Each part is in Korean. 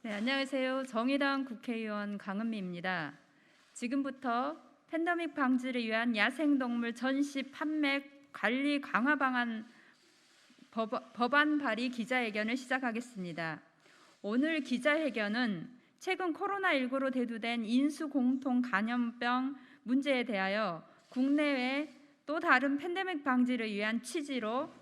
네, 안녕하세요. 정의당 국회의원 강은미입니다. 지금부터 팬데믹 방지를 위한 야생동물 전시 판매 관리 강화 방안 법안 발의 기자회견을 시작하겠습니다. 오늘 기자회견은 최근 코로나19로 대두된 인수공통 감염병 문제에 대하여 국내외 또 다른 팬데믹 방지를 위한 취지로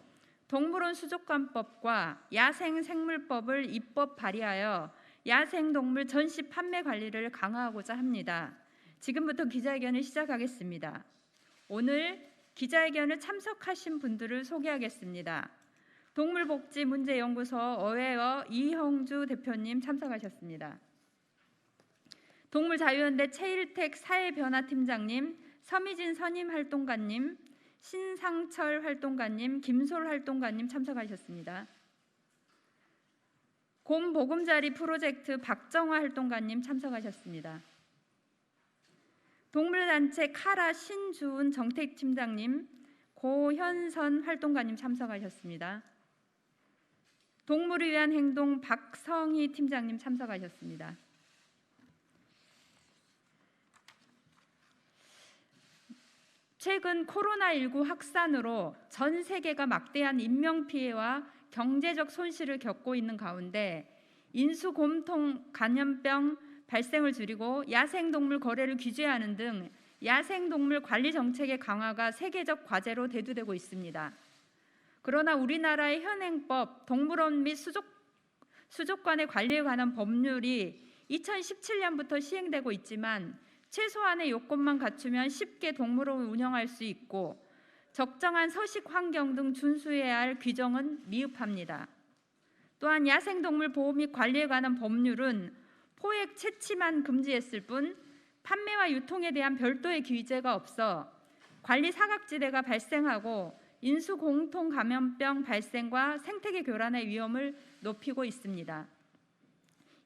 동물원 수족관법과 야생생물법을 입법 발의하여 야생동물 전시 판매 관리를 강화하고자 합니다. 지금부터 기자회견을 시작하겠습니다. 오늘 기자회견을 참석하신 분들을 소개하겠습니다. 동물복지문제연구소 어웨어 이형주 대표님 참석하셨습니다. 동물자유연대 최일택 사회변화팀장님, 서미진 선임활동가님, 신상철 활동가님, 김솔 활동가님 참석하셨습니다. 곰 보금자리 프로젝트 박정화 활동가님 참석하셨습니다. 동물단체 카라 신주은 정책팀장님, 고현선 활동가님 참석하셨습니다. 동물을 위한 행동 박성희 팀장님 참석하셨습니다. 최근 코로나19 확산으로 전 세계가 막대한 인명피해와 경제적 손실을 겪고 있는 가운데 인수곰통 감염병 발생을 줄이고 야생동물 거래를 규제하는 등 야생동물 관리 정책의 강화가 세계적 과제로 대두되고 있습니다. 그러나 우리나라의 현행법, 동물원 및 수족관의 관리에 관한 법률이 2017년부터 시행되고 있지만 최소한의 요건만 갖추면 쉽게 동물원을 운영할 수 있고 적정한 서식 환경 등 준수해야 할 규정은 미흡합니다. 또한 야생동물 보호 및 관리에 관한 법률은 포획 채취만 금지했을 뿐 판매와 유통에 대한 별도의 규제가 없어 관리 사각지대가 발생하고 인수공통 감염병 발생과 생태계 교란의 위험을 높이고 있습니다.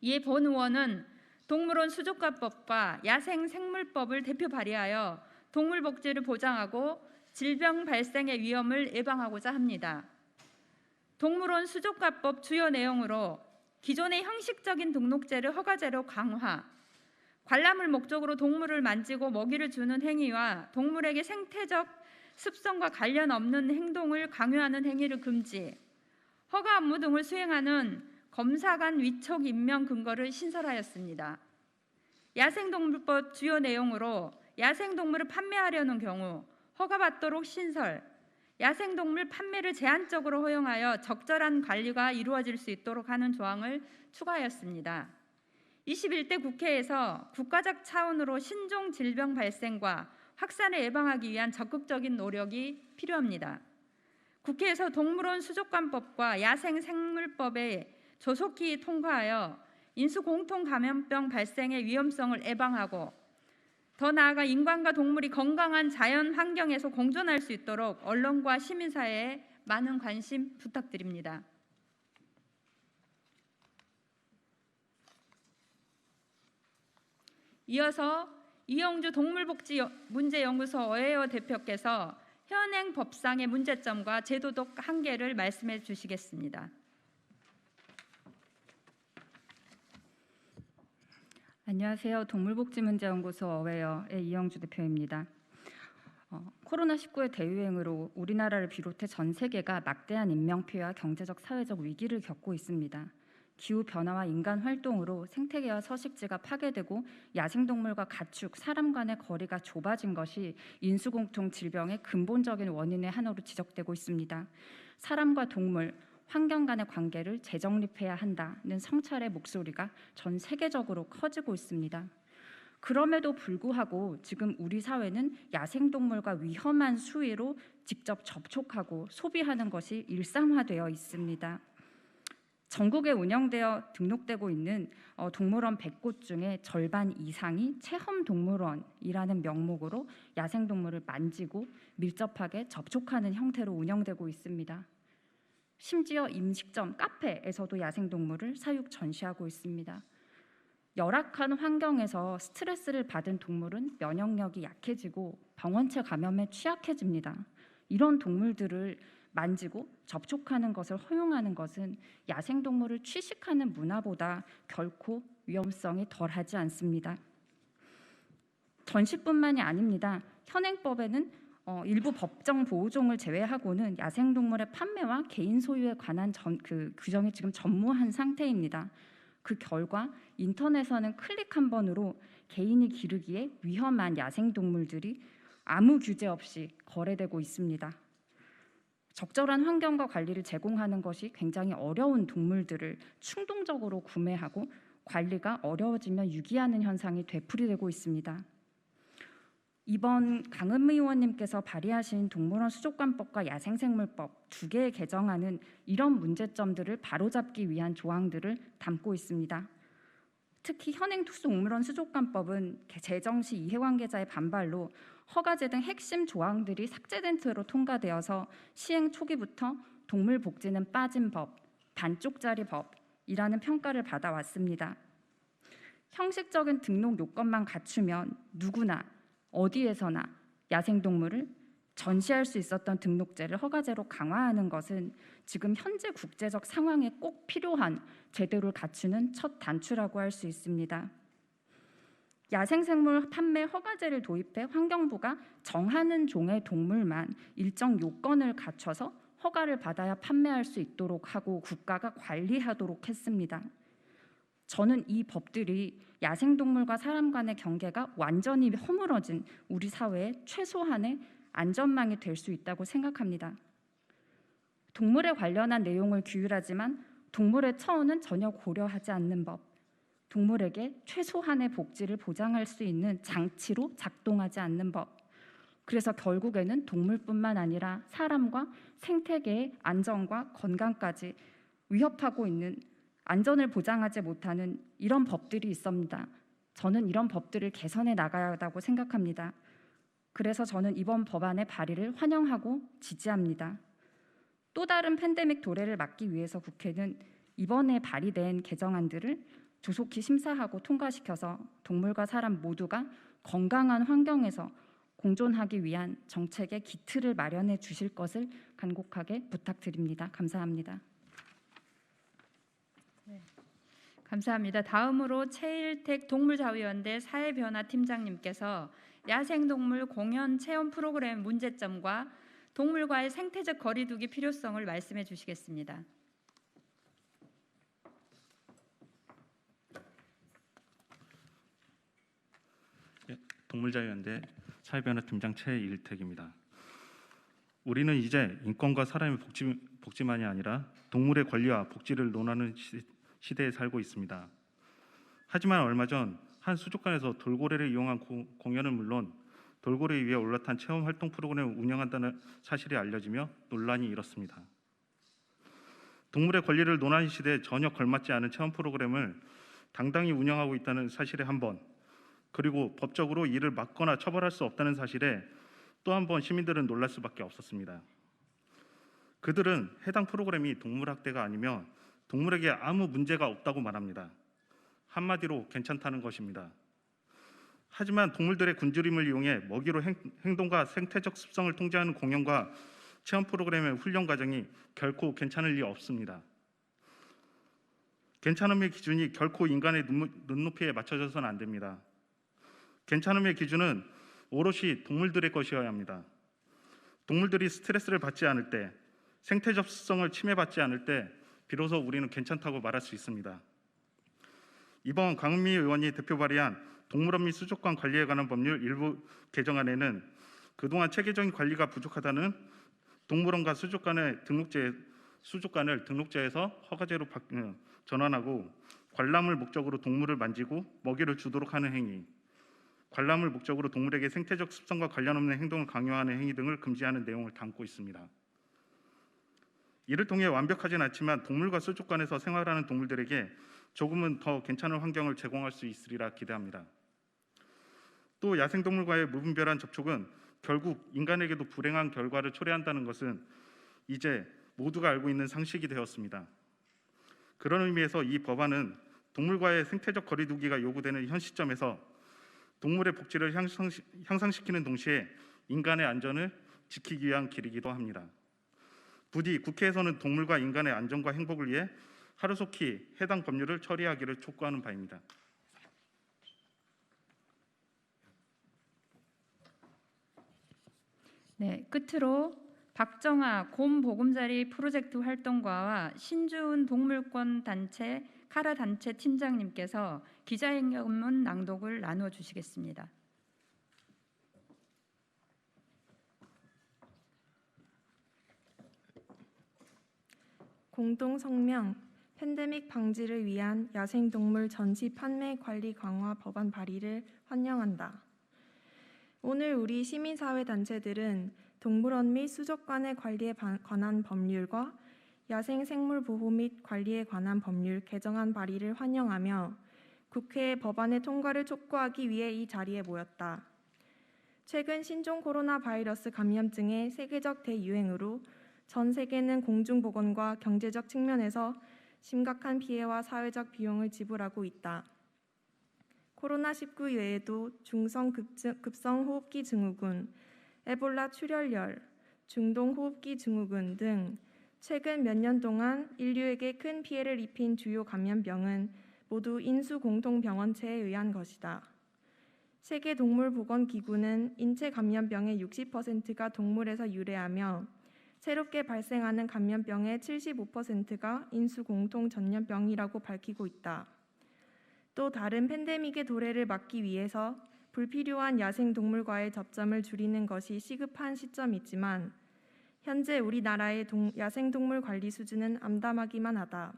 이에 본 의원은 동물원 수족관법과 야생생물법을 대표 발의하여 동물복지를 보장하고 질병 발생의 위험을 예방하고자 합니다. 동물원 수족관법 주요 내용으로 기존의 형식적인 등록제를 허가제로 강화, 관람을 목적으로 동물을 만지고 먹이를 주는 행위와 동물에게 생태적 습성과 관련 없는 행동을 강요하는 행위를 금지, 허가 업무 등을 수행하는 검사관 위촉 임명 근거를 신설하였습니다. 야생동물법 주요 내용으로 야생동물을 판매하려는 경우 허가받도록 신설, 야생동물 판매를 제한적으로 허용하여 적절한 관리가 이루어질 수 있도록 하는 조항을 추가하였습니다. 21대 국회에서 국가적 차원으로 신종 질병 발생과 확산을 예방하기 위한 적극적인 노력이 필요합니다. 국회에서 동물원 수족관법과 야생생물법에 조속히 통과하여 인수공통 감염병 발생의 위험성을 예방하고 더 나아가 인간과 동물이 건강한 자연 환경에서 공존할 수 있도록 언론과 시민사회에 많은 관심 부탁드립니다. 이어서 이형주 동물복지문제연구소 어웨어 대표께서 현행 법상의 문제점과 제도적 한계를 말씀해 주시겠습니다. 안녕하세요. 동물복지문제연구소 어웨어의 이형주 대표입니다. 코로나19의 대유행으로 우리나라를 비롯해 전 세계가 막대한 인명피해와 경제적 사회적 위기를 겪고 있습니다. 기후변화와 인간 활동으로 생태계와 서식지가 파괴되고 야생동물과 가축, 사람 간의 거리가 좁아진 것이 인수공통 질병의 근본적인 원인의 하나로 지적되고 있습니다. 사람과 동물, 환경 간의 관계를 재정립해야 한다는 성찰의 목소리가 전 세계적으로 커지고 있습니다. 그럼에도 불구하고 지금 우리 사회는 야생동물과 위험한 수위로 직접 접촉하고 소비하는 것이 일상화되어 있습니다. 전국에 운영되어 등록되고 있는 동물원 100곳 중에 절반 이상이 체험동물원이라는 명목으로 야생동물을 만지고 밀접하게 접촉하는 형태로 운영되고 있습니다. 심지어 음식점, 카페에서도 야생동물을 사육 전시하고 있습니다. 열악한 환경에서 스트레스를 받은 동물은 면역력이 약해지고 병원체 감염에 취약해집니다. 이런 동물들을 만지고 접촉하는 것을 허용하는 것은 야생동물을 취식하는 문화보다 결코 위험성이 덜하지 않습니다. 전시뿐만이 아닙니다. 현행법에는 일부 법정 보호종을 제외하고는 야생동물의 판매와 개인 소유에 관한 규정이 지금 전무한 상태입니다. 그 결과 인터넷에서는 클릭 한 번으로 개인이 기르기에 위험한 야생동물들이 아무 규제 없이 거래되고 있습니다. 적절한 환경과 관리를 제공하는 것이 굉장히 어려운 동물들을 충동적으로 구매하고 관리가 어려워지면 유기하는 현상이 되풀이되고 있습니다. 이번 강은미 의원님께서 발의하신 동물원 수족관법과 야생생물법 두 개의 개정안은 이런 문제점들을 바로잡기 위한 조항들을 담고 있습니다. 특히 현행 동물원 수족관법은 제정 시 이해관계자의 반발로 허가제 등 핵심 조항들이 삭제된 채로 통과되어서 시행 초기부터 동물 복지는 빠진 법, 반쪽짜리 법이라는 평가를 받아왔습니다. 형식적인 등록 요건만 갖추면 누구나 어디에서나 야생동물을 전시할 수 있었던 등록제를 허가제로 강화하는 것은 지금 현재 국제적 상황에 꼭 필요한 제도를 갖추는 첫 단추라고 할 수 있습니다. 야생생물 판매 허가제를 도입해 환경부가 정하는 종의 동물만 일정 요건을 갖춰서 허가를 받아야 판매할 수 있도록 하고 국가가 관리하도록 했습니다. 저는 이 법들이 야생동물과 사람 간의 경계가 완전히 허물어진 우리 사회의 최소한의 안전망이 될 수 있다고 생각합니다. 동물에 관련한 내용을 규율하지만 동물의 처우는 전혀 고려하지 않는 법, 동물에게 최소한의 복지를 보장할 수 있는 장치로 작동하지 않는 법, 그래서 결국에는 동물뿐만 아니라 사람과 생태계의 안전과 건강까지 위협하고 있는, 안전을 보장하지 못하는 이런 법들이 있습니다. 저는 이런 법들을 개선해 나가야 한다고 생각합니다. 그래서 저는 이번 법안의 발의를 환영하고 지지합니다. 또 다른 팬데믹 도래를 막기 위해서 국회는 이번에 발의된 개정안들을 조속히 심사하고 통과시켜서 동물과 사람 모두가 건강한 환경에서 공존하기 위한 정책의 기틀을 마련해 주실 것을 간곡하게 부탁드립니다. 감사합니다. 감사합니다. 다음으로 최일택 동물자유연대 사회변화팀장님께서 야생동물 공연 체험 프로그램 문제점과 동물과의 생태적 거리두기 필요성을 말씀해 주시겠습니다. 동물자유연대 사회변화팀장 최일택입니다. 우리는 이제 인권과 사람의 복지만이 아니라 동물의 권리와 복지를 논하는 시대에 살고 있습니다. 하지만 얼마 전 한 수족관에서 돌고래를 이용한 공연은 물론 돌고래 위에 올라탄 체험 활동 프로그램을 운영한다는 사실이 알려지며 논란이 일었습니다. 동물의 권리를 논하는 시대에 전혀 걸맞지 않은 체험 프로그램을 당당히 운영하고 있다는 사실에 한 번, 그리고 법적으로 이를 막거나 처벌할 수 없다는 사실에 또 한 번 시민들은 놀랄 수밖에 없었습니다. 그들은 해당 프로그램이 동물학대가 아니며 동물에게 아무 문제가 없다고 말합니다. 한마디로 괜찮다는 것입니다. 하지만 동물들의 굶주림을 이용해 먹이로 행동과 생태적 습성을 통제하는 공연과 체험 프로그램의 훈련 과정이 결코 괜찮을 리 없습니다. 괜찮음의 기준이 결코 인간의 눈높이에 맞춰져서는 안 됩니다. 괜찮음의 기준은 오롯이 동물들의 것이어야 합니다. 동물들이 스트레스를 받지 않을 때, 생태적 습성을 침해받지 않을 때 비로소 우리는 괜찮다고 말할 수 있습니다. 이번 강은미 의원이 대표 발의한 동물원 및 수족관 관리에 관한 법률 일부 개정안에는 그동안 체계적인 관리가 부족하다는 동물원과 수족관을 등록제에서 허가제로 전환하고 관람을 목적으로 동물을 만지고 먹이를 주도록 하는 행위, 관람을 목적으로 동물에게 생태적 습성과 관련 없는 행동을 강요하는 행위 등을 금지하는 내용을 담고 있습니다. 이를 통해 완벽하진 않지만 동물과 수족관에서 생활하는 동물들에게 조금은 더 괜찮은 환경을 제공할 수 있으리라 기대합니다. 또 야생동물과의 무분별한 접촉은 결국 인간에게도 불행한 결과를 초래한다는 것은 이제 모두가 알고 있는 상식이 되었습니다. 그런 의미에서 이 법안은 동물과의 생태적 거리두기가 요구되는 현 시점에서 동물의 복지를 향상시키는 동시에 인간의 안전을 지키기 위한 길이기도 합니다. 부디 국회에서는 동물과 인간의 안전과 행복을 위해 하루속히 해당 법률을 처리하기를 촉구하는 바입니다. 네, 끝으로 박정아 곰 보금자리 프로젝트 활동가와 신주은 동물권 단체 카라 단체 팀장님께서 기자회견문 낭독을 나누어 주시겠습니다. 공동 성명 팬데믹 방지를 위한 야생동물 전시 판매 관리 강화 법안 발의를 환영한다. 오늘 우리 시민사회 단체들은 동물원 및 수족관의 관리에 관한 법률과 야생생물 보호 및 관리에 관한 법률 개정안 발의를 환영하며 국회의 법안의 통과를 촉구하기 위해 이 자리에 모였다. 최근 신종 코로나 바이러스 감염증의 세계적 대유행으로 전 세계는 공중보건과 경제적 측면에서 심각한 피해와 사회적 비용을 지불하고 있다. 코로나19 외에도 중성 급성 호흡기 증후군, 에볼라 출혈열, 중동 호흡기 증후군 등 최근 몇 년 동안 인류에게 큰 피해를 입힌 주요 감염병은 모두 인수 공통병원체에 의한 것이다. 세계동물보건기구는 인체 감염병의 60%가 동물에서 유래하며 새롭게 발생하는 감염병의 75%가 인수 공통 전염병이라고 밝히고 있다. 또 다른 팬데믹의 도래를 막기 위해서 불필요한 야생동물과의 접점을 줄이는 것이 시급한 시점이지만 현재 우리나라의 야생동물 관리 수준은 암담하기만 하다.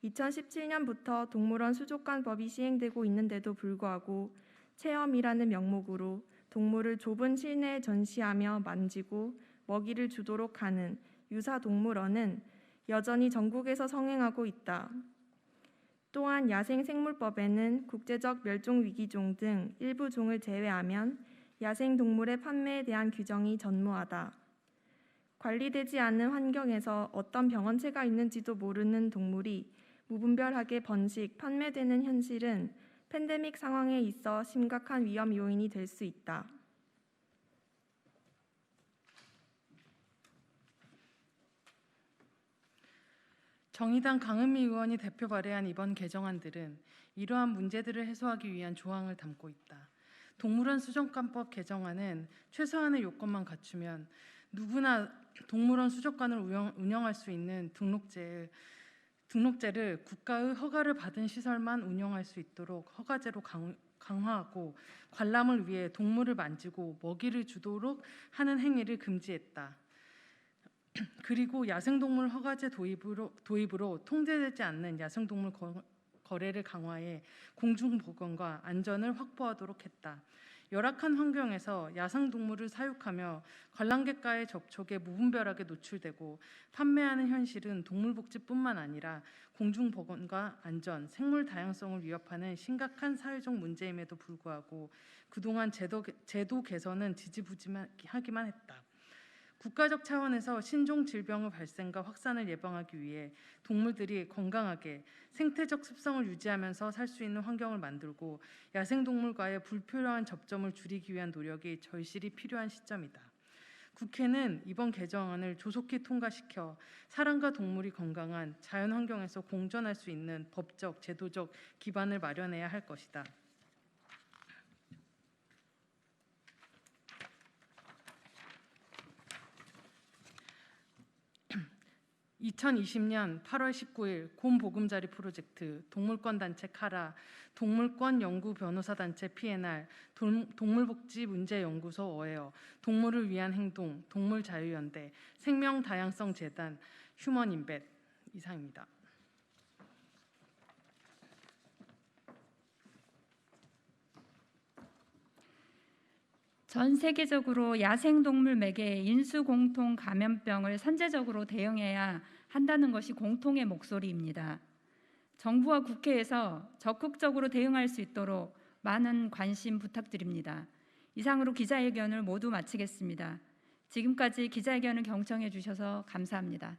2017년부터 동물원 수족관법이 시행되고 있는데도 불구하고 체험이라는 명목으로 동물을 좁은 실내에 전시하며 만지고 먹이를 주도록 하는 유사동물원은 여전히 전국에서 성행하고 있다. 또한 야생생물법에는 국제적 멸종위기종 등 일부 종을 제외하면 야생동물의 판매에 대한 규정이 전무하다. 관리되지 않은 환경에서 어떤 병원체가 있는지도 모르는 동물이 무분별하게 번식, 판매되는 현실은 팬데믹 상황에 있어 심각한 위험 요인이 될 수 있다. 정의당 강은미 의원이 대표 발의한 이번 개정안들은 이러한 문제들을 해소하기 위한 조항을 담고 있다. 동물원 수족관법 개정안은 최소한의 요건만 갖추면 누구나 동물원 수족관을 운영할 수 있는 등록제를 국가의 허가를 받은 시설만 운영할 수 있도록 허가제로 강화하고 관람을 위해 동물을 만지고 먹이를 주도록 하는 행위를 금지했다. 그리고 야생동물 허가제 도입으로 통제되지 않는 야생동물 거래를 강화해 공중보건과 안전을 확보하도록 했다. 열악한 환경에서 야생동물을 사육하며 관람객과의 접촉에 무분별하게 노출되고 판매하는 현실은 동물복지뿐만 아니라 공중보건과 안전, 생물 다양성을 위협하는 심각한 사회적 문제임에도 불구하고 그동안 제도 개선은 지지부진하기만 했다. 국가적 차원에서 신종 질병의 발생과 확산을 예방하기 위해 동물들이 건강하게 생태적 습성을 유지하면서 살 수 있는 환경을 만들고 야생동물과의 불필요한 접점을 줄이기 위한 노력이 절실히 필요한 시점이다. 국회는 이번 개정안을 조속히 통과시켜 사람과 동물이 건강한 자연환경에서 공존할 수 있는 법적, 제도적 기반을 마련해야 할 것이다. 2020년 8월 19일 곰 보금자리 프로젝트, 동물권 단체 카라, 동물권 연구 변호사 단체 PNR, 동물복지문제연구소 어웨어, 동물을 위한 행동, 동물자유연대, 생명다양성재단, 휴먼인벳 이상입니다. 전 세계적으로 야생동물 매개의 인수공통 감염병을 선제적으로 대응해야 한다는 것이 공통의 목소리입니다. 정부와 국회에서 적극적으로 대응할 수 있도록 많은 관심 부탁드립니다. 이상으로 기자회견을 모두 마치겠습니다. 지금까지 기자회견을 경청해 주셔서 감사합니다.